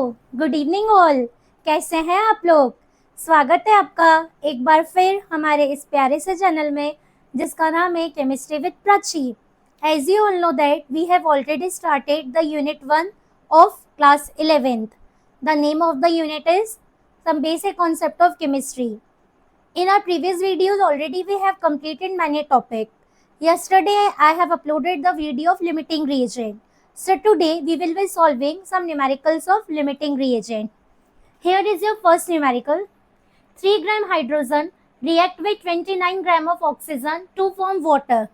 Good evening all. कैसे हैं आप लोग? स्वागत है आपका एक बार फिर हमारे इस प्यारे से चैनल में जिसका नाम है chemistry with Prachi. As you all know that we have already started the unit 1 of class 11th. The name of the unit is some basic concept of chemistry. In our previous videos already we have completed many topics. Yesterday I have uploaded the video of limiting reagent. So today we will be solving some numericals of limiting reagent. Here is your first numerical. 3 gram hydrogen react with 29 gram of oxygen to form water.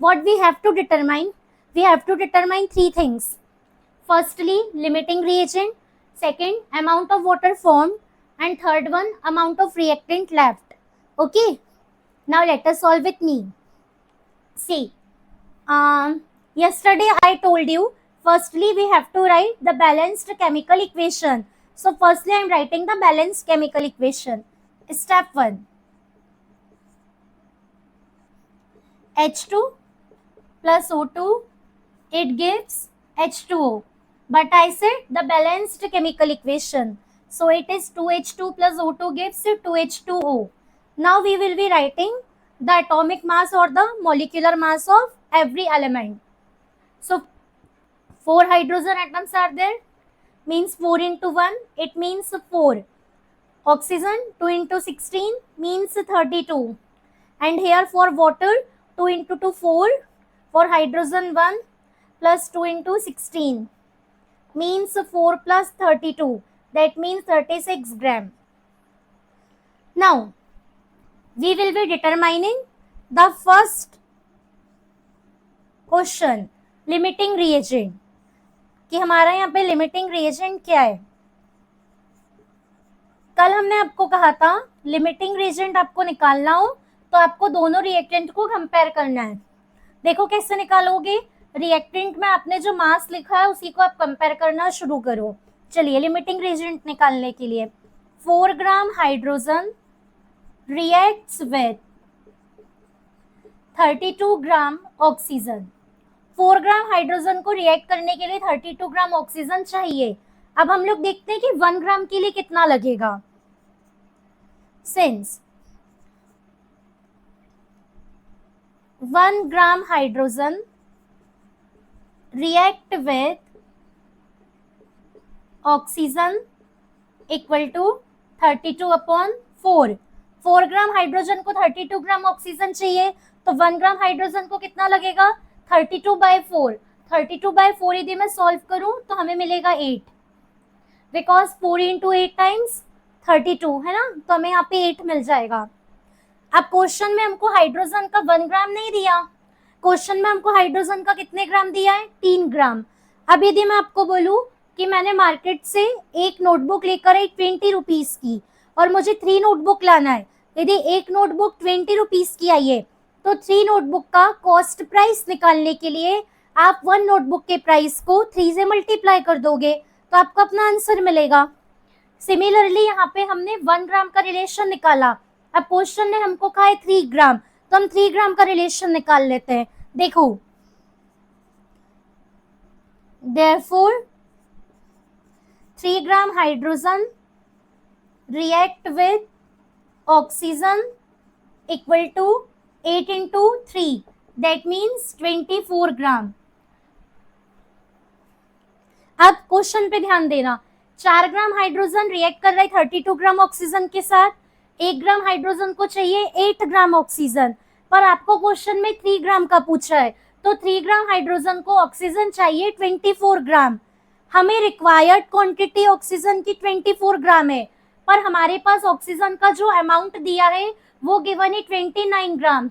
What we have to determine? We have to determine three things. Firstly, limiting reagent. Second, amount of water formed. And third one, amount of reactant left. Okay. Now let us solve with me. See, yesterday I told you, firstly we have to write the balanced chemical equation. So firstly I am writing the balanced chemical equation. Step 1. H2 plus O2, it gives H2O. But I said the balanced chemical equation. So it is 2H2 plus O2 gives 2H2O. Now we will be writing the atomic mass or the molecular mass of every element. So 4 hydrogen atoms are there, means 4 into 1, it means 4. Oxygen 2 into 16 means 32. And here for water 2 into 2 4, for hydrogen 1 plus 2 into 16 means 4 plus 32, that means 36 gram. Now we will be determining the first question, limiting reagent, कि हमारा यहाँ पे limiting reagent क्या है। कल हमने आपको कहा था लिमिटिंग रिएजेंट आपको निकालना हो तो आपको दोनों रिएक्टेंट को कंपेयर करना है। देखो कैसे निकालोगे, रिएक्टेंट में आपने जो मास लिखा है उसी को आप कंपेयर करना शुरू करो। चलिए लिमिटिंग रिएजेंट निकालने के लिए 4 gram hydrogen reacts with 32 gram oxygen. 4 gram hydrogen को रिएक्ट करने के लिए 32 ग्राम ऑक्सीजन चाहिए। अब हम लोग देखते हैं कि 1 ग्राम के लिए कितना लगेगा। Since 1 gram hydrogen react with oxygen equal to 32/4। 4 gram hydrogen को 32 ग्राम ऑक्सीजन चाहिए तो 1 ग्राम हाइड्रोजन को कितना लगेगा, 32/4। 32/4 यदि मैं सॉल्व करूं तो हमें मिलेगा 8, बिकॉज 4 into 8 टाइम्स 32 है ना, तो हमें यहाँ पे 8 मिल जाएगा। अब क्वेश्चन में हमको हाइड्रोजन का 1 ग्राम नहीं दिया, क्वेश्चन में हमको हाइड्रोजन का कितने ग्राम दिया है, 3 ग्राम। अब यदि मैं आपको बोलूं कि मैंने मार्केट से एक नोटबुक लेकर आई 20 रुपीज की और मुझे 3 नोटबुक लाना है, यदि एक नोटबुक 20 रुपीज की आई है तो 3 नोटबुक का कॉस्ट प्राइस निकालने के लिए आप 1 नोटबुक के प्राइस को 3 से मल्टीप्लाई कर दोगे तो आपको अपना आंसर मिलेगा। सिमिलरली यहाँ पे हमने 1 ग्राम का रिलेशन निकाला। अब क्वेश्चन ने हमको कहा है 3 ग्राम, तो हम 3 ग्राम का रिलेशन निकाल लेते हैं। देखो, therefore 3 gram hydrogen react with oxygen equal to 8 into 3, that means 24 gram. अब क्वेश्चन पे ध्यान देना, 4 ग्राम हाइड्रोजन रिएक्ट कर रहा है 32 ग्राम ऑक्सीजन के साथ, 1 ग्राम हाइड्रोजन को चाहिए 8 ग्राम ऑक्सीजन, पर आपको क्वेश्चन में 3 ग्राम का पूछा है तो 3 ग्राम हाइड्रोजन को ऑक्सीजन चाहिए 24 ग्राम। हमें रिक्वायर्ड क्वांटिटी ऑक्सीजन की 24 ग्राम है, पर हमारे पास ऑक्सीजन का जो अमाउंट दिया है वो गिवन है 29 ग्राम।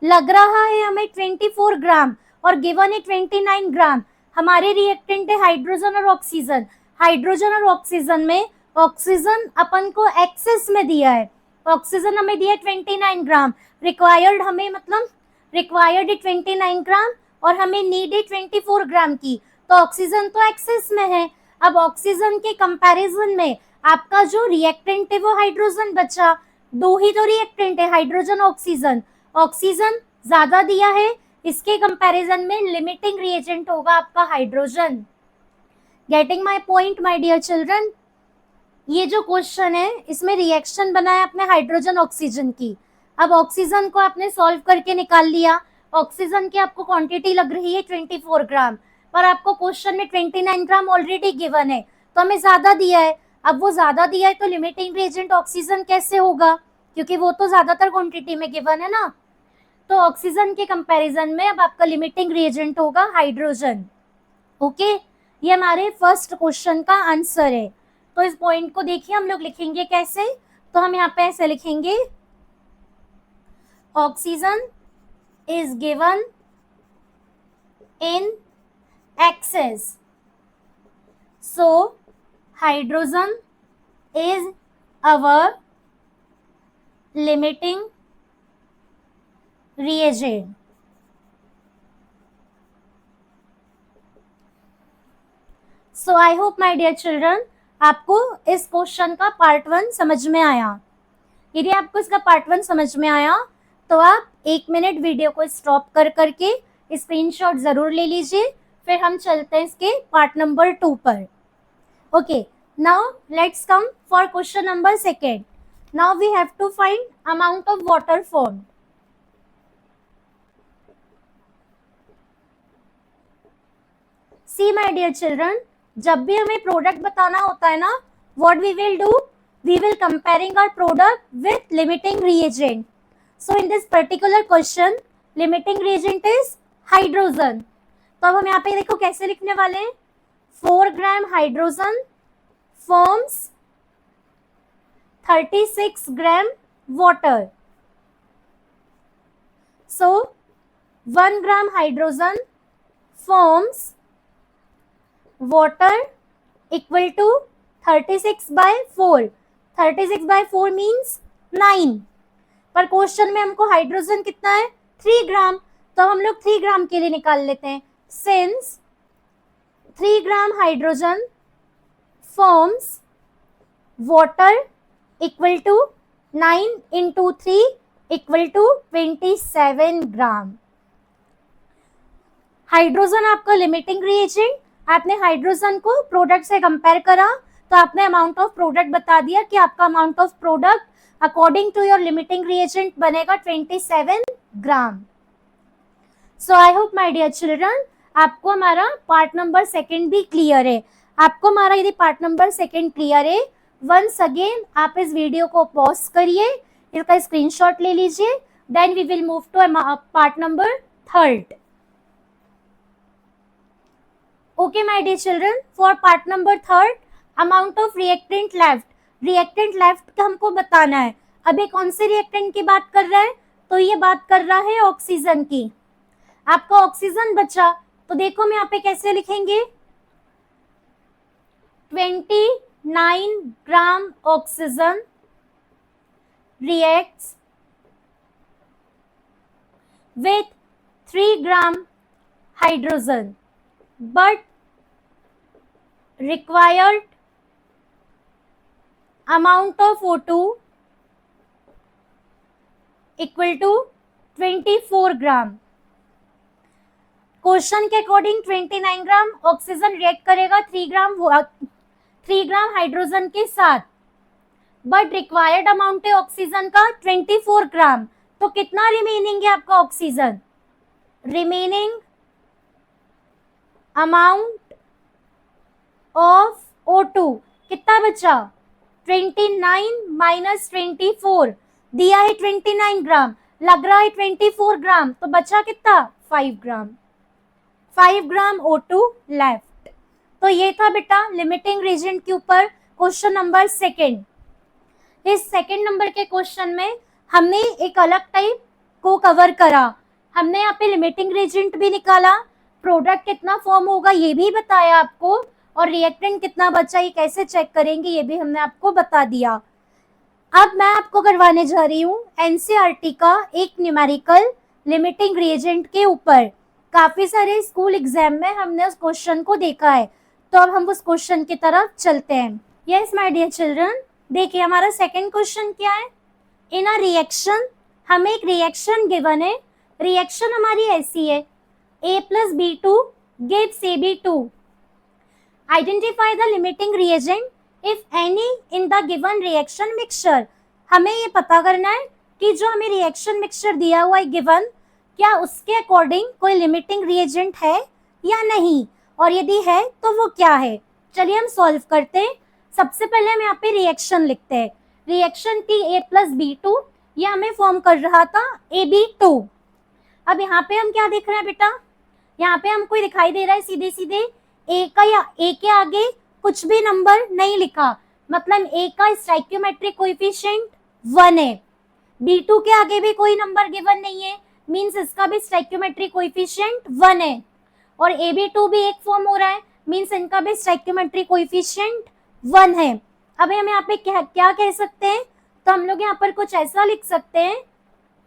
लग रहा है हमें 24 ग्राम और गिवन है 29 ग्राम। हमारे रिएक्टेंट है हाइड्रोजन और ऑक्सीजन। हाइड्रोजन और ऑक्सीजन में ऑक्सीजन अपन को एक्सेस में दिया है, ऑक्सीजन हमें दिया 29 ग्राम, रिक्वायर्ड हमें मतलब रिक्वायर्ड है 29 ग्राम और हमें नीड है 24 ग्राम की, तो ऑक्सीजन तो एक्सेस में है। अब ऑक्सीजन के कंपैरिजन में आपका जो रिएक्टेंट है वो हाइड्रोजन बचा। दो ही तो रिएक्टेंट है, हाइड्रोजन ऑक्सीजन, ऑक्सीजन ज्यादा दिया है, इसके कंपैरिजन में लिमिटिंग रिएजेंट होगा आपका hydrogen. Getting my point my dear children? ये जो क्वेश्चन है इसमें रिएक्शन बनाया आपने हाइड्रोजन ऑक्सीजन की। अब ऑक्सीजन को आपने सॉल्व करके निकाल लिया। ऑक्सीजन की आपको क्वांटिटी लग रही है 24 ग्राम, पर आपको क्वेश्चन में 29 ग्राम ऑलरेडी गिवन है, तो हमें ज्यादा दिया है। अब वो ज्यादा दिया है तो लिमिटिंग रिएजेंट ऑक्सीजन कैसे होगा, क्योंकि वो तो ज्यादातर क्वांटिटी में गिवन है ना। तो ऑक्सीजन के कंपैरिजन में अब आपका लिमिटिंग रिएजेंट होगा हाइड्रोजन। ओके, ये हमारे फर्स्ट क्वेश्चन का आंसर है। तो इस पॉइंट को देखिए हम लोग लिखेंगे कैसे, तो हम यहाँ पे ऐसे लिखेंगे, oxygen is given in excess, so hydrogen is our limiting reagent। So I hope my dear children आपको इस क्वेश्चन का पार्ट 1 समझ में आया। यदि आपको इसका पार्ट 1 समझ में आया तो आप 1 मिनट वीडियो को स्टॉप कर करके स्क्रीनशॉट जरूर ले लीजिए, फिर हम चलते हैं इसके पार्ट नंबर 2 पर। Okay, now let's come for question number 2। Now we have to find amount of water form. See my dear children, जब भी हमें प्रोडक्ट बताना होता है ना, what we will do, we will comparing our product with limiting reagent. So in this particular question limiting reagent is hydrogen. तो अब हम यहाँ पे देखो कैसे लिखने वाले हैं, 4 gram hydrogen forms 36 gram water. So 1 gram hydrogen forms water equal to 36/4। 36/4 means 9। पर क्वेश्चन में हमको हाइड्रोजन कितना है, 3 ग्राम, तो हम लोग 3 ग्राम के लिए निकाल लेते हैं। Since 3 gram hydrogen forms water equal to 9 into 3 equal to 27 gram. Hydrogen आपका लिमिटिंग रिएजेंट, आपने हाइड्रोजन को प्रोडक्ट से कंपेयर करा तो आपने अमाउंट ऑफ प्रोडक्ट बता दिया कि आपका amount of product according to your limiting reagent बनेगा 27 ग्राम। So I hope my dear children आपको हमारा पार्ट नंबर 2 भी क्लियर है। आपको हमारा यदि पार्ट नंबर 2 क्लियर है, वंस अगेन आप इस वीडियो को पॉज करिए, इसका स्क्रीनशॉट ले लीजिए, then we will move to part number 3। Okay my dear children, for part number 3 amount of reactant left, reactant left का हमको बताना है। अभी कौन से रिएक्टेंट की बात कर रहा है, तो ये बात कर रहा है ऑक्सीजन की। आपका ऑक्सीजन बचा, तो देखो हम यहाँ पे कैसे लिखेंगे, 29 gram oxygen reacts with 3 gram hydrogen, but required amount of O2 equal to 24 gram. Question के अकॉर्डिंग 29 ग्राम ऑक्सीजन रिएक्ट करेगा 3 ग्राम हाइड्रोजन के साथ, बट रिक्वायर्ड अमाउंट है ऑक्सीजन का 24 ग्राम। तो कितना रिमेनिंग है आपका oxygen, remaining amount of O2 कितना बचा, 29 माइनस 24, दिया है 29 ग्राम, लग रहा है 24 ग्राम, तो बचा कितना, 5 ग्राम। 5 ग्राम O2 लेफ्ट। तो ये था बेटा लिमिटिंग रिएजेंट के ऊपर क्वेश्चन नंबर 2। इस 2 नंबर के क्वेश्चन में हमने एक अलग टाइप को कवर करा। हमने यहाँ पे लिमिटिंग रिएजेंट भी निकाला, प्रोडक्ट कितना फॉर्म होगा ये भी बताया आपको, और रिएक्टेंट कितना बचा ये कैसे चेक करेंगे ये भी हमने आपको बता दिया। अब मैं आपको करवाने जा रही हूँ एनसीईआरटी का एक न्यूमेरिकल लिमिटिंग रिएजेंट के ऊपर। काफी सारे स्कूल एग्जाम में हमने उस क्वेश्चन को देखा है, तो अब हम उस क्वेश्चन की तरफ चलते हैं। यस माय डियर चिल्ड्रन, देखिए हमारा 2nd क्वेश्चन क्या है, इन अ रिएक्शन, हमें एक रिएक्शन गिवन है। रिएक्शन हमारी ऐसी है, A plus B2 gives AB2। Identify the limiting reagent if any in the given reaction mixture. हमें ये पता करना है कि जो हमें रिएक्शन मिक्सचर दिया हुआ है गिवन, क्या उसके अकॉर्डिंग कोई लिमिटिंग रिएजेंट है या नहीं, और यदि है तो वो क्या है। चलिए हम सॉल्व करते हैं। सबसे पहले हम यहाँ पे रिएक्शन लिखते हैं। रिएक्शन थी A+B2, ये हमें फॉर्म कर रहा था AB2। अब यहाँ पे हम क्या देख रहे हैं बेटा, यहाँ पे हमको दिखाई दे रहा है सीधे सीधे ए का या ए के आगे कुछ भी नंबर नहीं लिखा, मतलब ए का स्टाइक्योमेट्रिक कोएफिशिएंट 1 है। B2 के आगे भी कोई नंबर गिवन नहीं है, मींस इसका भी स्टाइक्योमेट्रिक कोएफिशिएंट 1 है। और AB2 भी एक फॉर्म हो रहा है, मींस इनका भी स्टाइक्योमेट्रिक कोएफिशिएंट 1 है। अब हम यहाँ पे क्या कह सकते हैं, तो हम लोग यहाँ पर कुछ ऐसा लिख सकते हैं,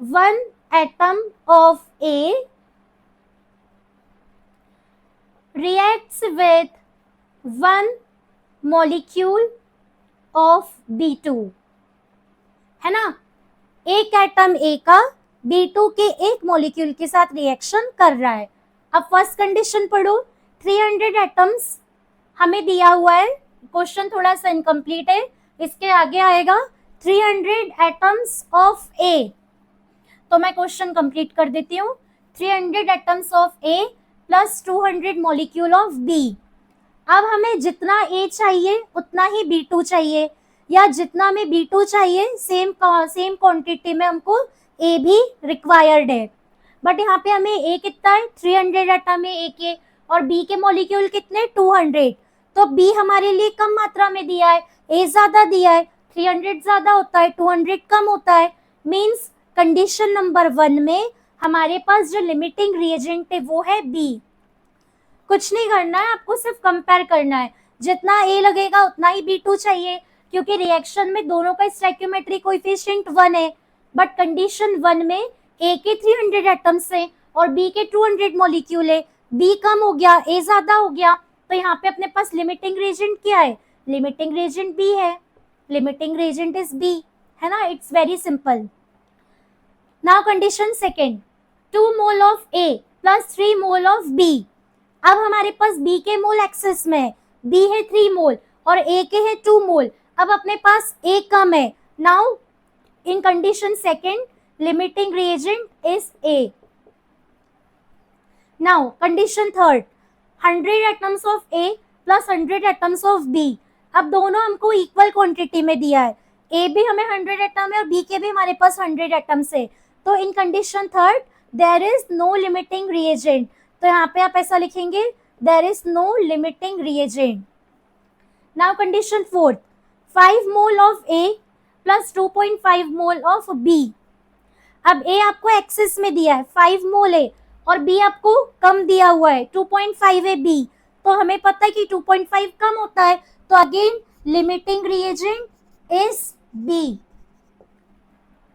1 atom of A reacts with 1 molecule of B2, है ना। एक एटम ए का B2 के एक मॉलिक्यूल के साथ रिएक्शन कर रहा है। अब फर्स्ट कंडीशन पढ़ो, 300 एटम्स हमें दिया हुआ है, क्वेश्चन थोड़ा सा इनकम्प्लीट है, इसके आगे आएगा 300 एटम्स ऑफ ए। तो मैं क्वेश्चन कंप्लीट कर देती हूँ। 300 atoms of A plus 200 molecule of B. अब हमें जितना ए चाहिए उतना ही B2 चाहिए, या जितना हमें B2 चाहिए सेम क्वांटिटी में हमको ए भी रिक्वायर्ड है। बट यहाँ पे हमें ए कितना है, 300 एटम है ए के, और बी के मॉलिक्यूल कितने, 200। तो बी हमारे लिए कम मात्रा में दिया है, ए ज्यादा दिया है, 300 ज्यादा होता है, 200 कम होता है। मीन्स कंडीशन नंबर 1 में हमारे पास जो लिमिटिंग रिएजेंट है वो है बी। कुछ नहीं करना है, आपको सिर्फ कंपेयर करना है, जितना ए लगेगा उतना ही B2 चाहिए, क्योंकि रिएक्शन में दोनों का स्टोइकियोमेट्रिक कोएफिशिएंट 1 है। बट कंडीशन 1 में ए के 300 एटम्स है और बी के 200 मॉलिक्यूल है, बी कम हो गया, ए ज्यादा हो गया, तो यहाँ पे अपने पास लिमिटिंग रिएजेंट क्या है, लिमिटिंग रिएजेंट बी है, लिमिटिंग रिएजेंट इज बी, है ना। It's very simple. Now condition second, 2 mole of A plus 3 mole of B. अब हमारे पास बी के मोल एक्सेस में है, बी है 3 मोल और ए के है 2 मोल। अब अपने पास ए कम है। Now in condition second, limiting reagent is A. Now condition third, 100 atoms of A plus 100 atoms of B. अब दोनों हमको इक्वल क्वांटिटी में दिया है, ए भी हमें 100 एटम है और बी के भी हमारे पास 100 एटम्स है। तो in condition third there is no limiting reagent. तो यहाँ पे आप ऐसा लिखेंगे, there is no limiting reagent. Now condition fourth, 5 mole of A plus 2.5 mole of B. अब ए आपको एक्सेस में दिया है 5 मोल है और बी आपको कम दिया हुआ है 2.5 है बी, तो हमें पता है कि 2.5 कम होता है, तो again limiting reagent is B.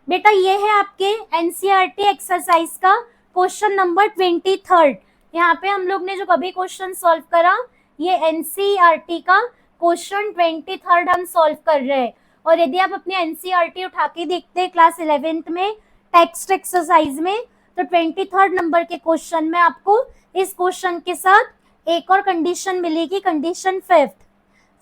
बेटा ये है आपके एनसीईआरटी एक्सरसाइज का क्वेश्चन नंबर 23। यहाँ पे हम लोग ने जो कभी क्वेश्चन सॉल्व करा, ये एनसीईआरटी का क्वेश्चन 23 हम सॉल्व कर रहे हैं। और यदि आप अपनी एनसीईआरटी उठा के देखते हैं क्लास 11th में टेक्स्ट एक्सरसाइज में, तो 23 नंबर के क्वेश्चन में आपको इस क्वेश्चन के साथ एक और कंडीशन मिलेगी, कंडीशन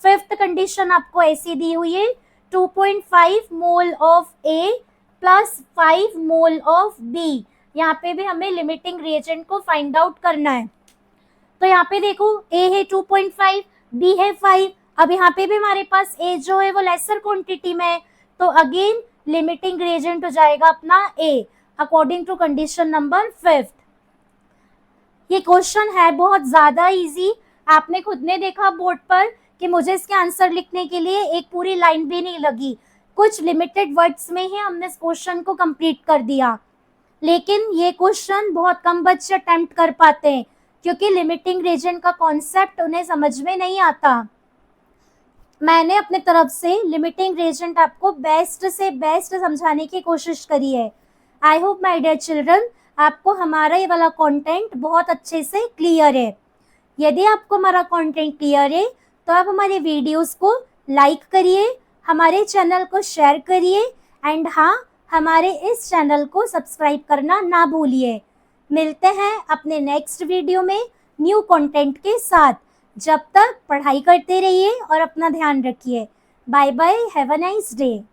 फिफ्थ कंडीशन आपको ऐसी दी हुई है, 2.5 mole of A plus 5 mole of B. यहाँ पे भी हमें लिमिटिंग रिएजेंट को फाइंड आउट करना है। तो यहाँ पे देखो ए है 2.5, बी है 5। अब यहाँ पे भी हमारे पास ए जो है वो लेसर क्वांटिटी में है, तो अगेन लिमिटिंग रिएजेंट हो जाएगा अपना ए, अकॉर्डिंग टू कंडीशन नंबर 5। ये क्वेश्चन है बहुत ज्यादा इजी, आपने खुद ने देखा बोर्ड पर कि मुझे इसके आंसर लिखने के लिए एक पूरी लाइन भी नहीं लगी, कुछ लिमिटेड वर्ड्स में ही हमने इस क्वेश्चन को कंप्लीट कर दिया। लेकिन ये क्वेश्चन बहुत कम बच्चे अटेम्प्ट कर पाते हैं, क्योंकि लिमिटिंग रिएजेंट का कॉन्सेप्ट उन्हें समझ में नहीं आता। मैंने अपने तरफ से लिमिटिंग रिएजेंट आपको बेस्ट से बेस्ट समझाने की कोशिश करी है। I hope my dear children आपको हमारा ये वाला कंटेंट बहुत अच्छे से क्लियर है। यदि आपको हमारा कंटेंट क्लियर है तो आप हमारे वीडियोस को लाइक करिए, हमारे चैनल को शेयर करिए एंड हाँ, हमारे इस चैनल को सब्सक्राइब करना ना भूलिए। मिलते हैं अपने नेक्स्ट वीडियो में न्यू कंटेंट के साथ। जब तक पढ़ाई करते रहिए और अपना ध्यान रखिए। Bye bye, have a nice day.